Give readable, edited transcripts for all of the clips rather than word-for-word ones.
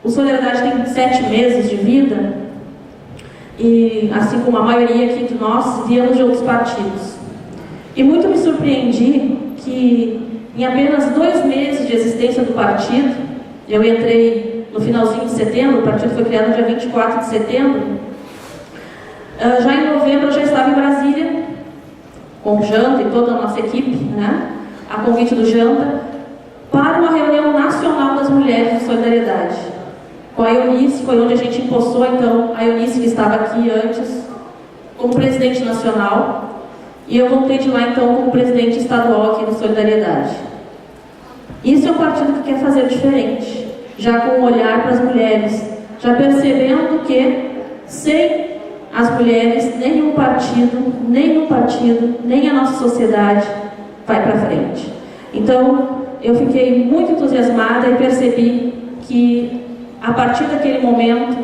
O Solidariedade tem 7 meses de vida e, assim como a maioria aqui de nós, viemos de outros partidos. E muito me surpreendi que em apenas 2 meses de existência do partido, eu entrei no finalzinho de setembro, o partido foi criado no dia 24 de setembro, já em novembro eu já estava em Brasília, com o Janta e toda a nossa equipe, né, a convite do Janta, para uma reunião nacional das mulheres de solidariedade. Com a Eunice, foi onde a gente empossou, então, a Eunice, que estava aqui antes, como presidente nacional, e eu voltei de lá, então, como presidente estadual aqui do Solidariedade. Isso é um partido que quer fazer diferente, já com um olhar para as mulheres, já percebendo que, sem as mulheres, nenhum partido, nem a nossa sociedade vai para frente. Então, eu fiquei muito entusiasmada e percebi que, a partir daquele momento,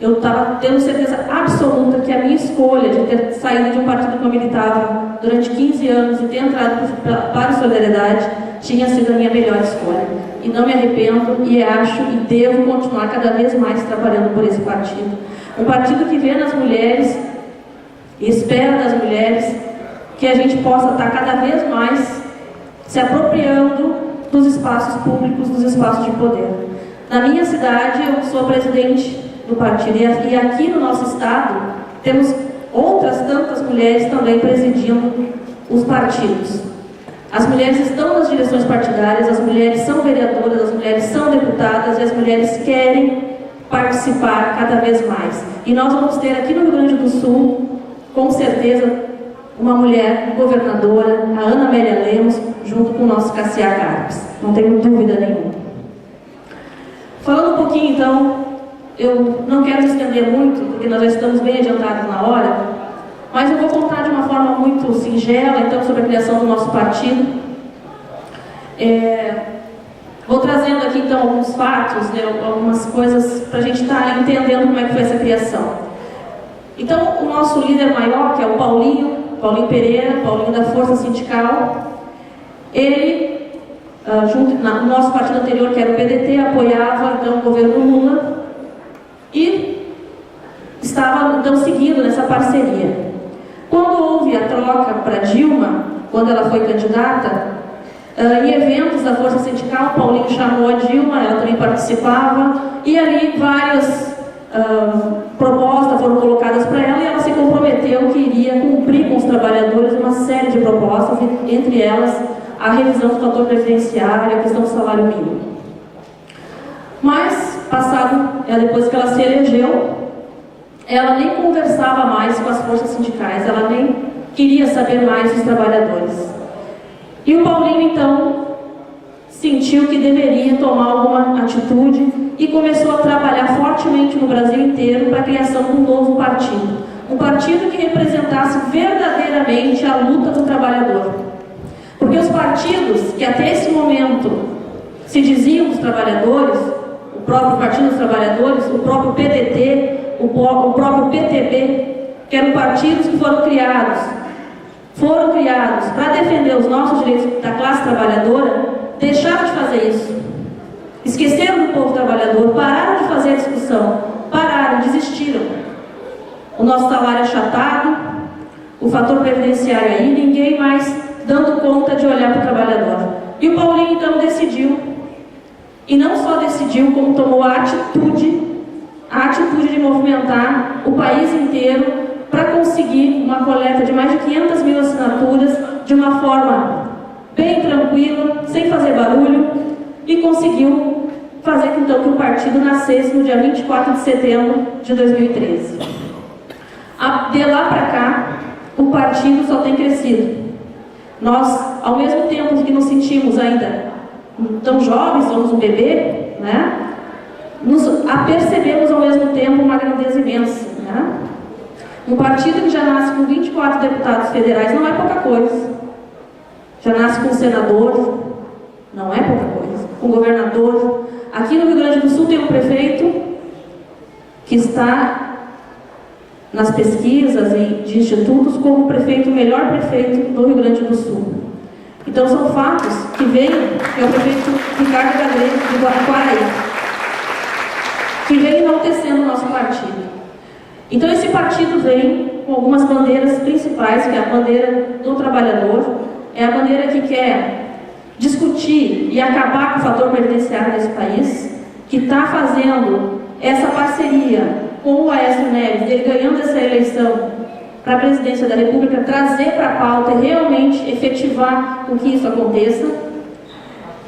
eu estava tendo certeza absoluta que a minha escolha de ter saído de um partido que eu militava durante 15 anos e ter entrado para a Solidariedade tinha sido a minha melhor escolha. E não me arrependo e acho e devo continuar cada vez mais trabalhando por esse partido. Um partido que vê nas mulheres e espera das mulheres que a gente possa estar cada vez mais se apropriando dos espaços públicos, dos espaços de poder. Na minha cidade, eu sou presidente do partido e aqui no nosso estado temos outras tantas mulheres também presidindo os partidos. As mulheres estão nas direções partidárias, as mulheres são vereadoras, as mulheres são deputadas e as mulheres querem participar cada vez mais. E nós vamos ter aqui no Rio Grande do Sul, com certeza, uma mulher governadora, a Ana Amélia Lemos, junto com o nosso Cassiá Carpes. Não tenho dúvida nenhuma. Falando um pouquinho, então, eu não quero me estender muito, porque nós já estamos bem adiantados na hora, mas eu vou contar de uma forma muito singela, então, sobre a criação do nosso partido. Vou trazendo aqui, então, alguns fatos, né, algumas coisas para a gente estar entendendo como é que foi essa criação. Então, o nosso líder maior, que é o Paulinho Pereira, Paulinho da Força Sindical, ele, junto no nosso partido anterior, que era o PDT, apoiava, então, o governo Lula e estava, então, seguindo nessa parceria. Quando houve a troca para Dilma, quando ela foi candidata, em eventos da Força Sindical, o Paulinho chamou a Dilma, ela também participava, e ali várias propostas foram colocadas para ela e ela se comprometeu que iria cumprir com os trabalhadores uma série de propostas, entre elas a revisão do fator previdenciário e a questão do salário mínimo. Mas, depois que ela se elegeu, ela nem conversava mais com as forças sindicais, ela nem queria saber mais dos trabalhadores. E o Paulinho, então, sentiu que deveria tomar alguma atitude e começou a trabalhar fortemente no Brasil inteiro para a criação de um novo partido. Um partido que representasse verdadeiramente a luta do trabalhador. Porque os partidos que até esse momento se diziam dos trabalhadores, o próprio Partido dos Trabalhadores, o próprio PDT, o próprio PTB, que eram partidos que foram criados para defender os nossos direitos da classe trabalhadora, deixaram de fazer isso. Esqueceram do povo trabalhador, pararam de fazer a discussão, desistiram. O nosso salário achatado, o fator previdenciário aí, ninguém mais dando conta de olhar para o trabalhador. E o Paulinho, então, decidiu, e não só decidiu, como tomou a atitude de movimentar o país inteiro para conseguir uma coleta de mais de 500 mil assinaturas de uma forma bem tranquila, sem fazer barulho, e conseguiu fazer então que o partido nascesse no dia 24 de setembro de 2013. De lá para cá, o partido só tem crescido. Nós, ao mesmo tempo que nos sentimos ainda tão jovens, somos um bebê, né? Percebemos ao mesmo tempo uma grandeza imensa, né? Um partido que já nasce com 24 deputados federais não é pouca coisa. Já nasce com um senador, não é pouca coisa. Com um governador. Aqui no Rio Grande do Sul tem um prefeito que está nas pesquisas de institutos como o melhor prefeito do Rio Grande do Sul. Então são fatos que vêm, que é o prefeito Ricardo Gadré de Guaraquaraí. enaltecendo o nosso partido. Então esse partido vem com algumas bandeiras principais, que é a bandeira do trabalhador, é a bandeira que quer discutir e acabar com o fator previdenciário nesse país, que está fazendo essa parceria com o Aécio Neves, ele ganhando essa eleição para a presidência da República, trazer para a pauta e realmente efetivar com que isso aconteça.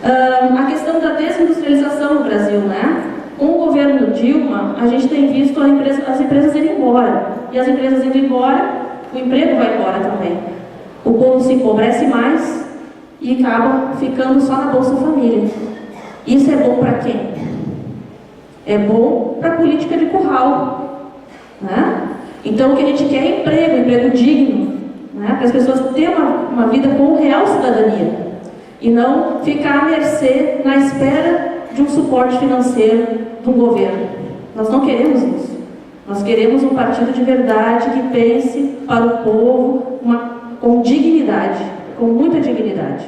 A questão da desindustrialização no Brasil, né? Com o governo Dilma, a gente tem visto as empresas irem embora. E as empresas indo embora, o emprego vai embora também. O povo se empobrece mais e acaba ficando só na Bolsa Família. Isso é bom para quem? É bom para a política de curral, né? Então o que a gente quer é emprego digno, né? Para as pessoas terem uma vida com real cidadania e não ficar à mercê, na espera de um suporte financeiro de um governo. Nós não queremos isso. Nós queremos um partido de verdade que pense para o povo com dignidade, com muita dignidade.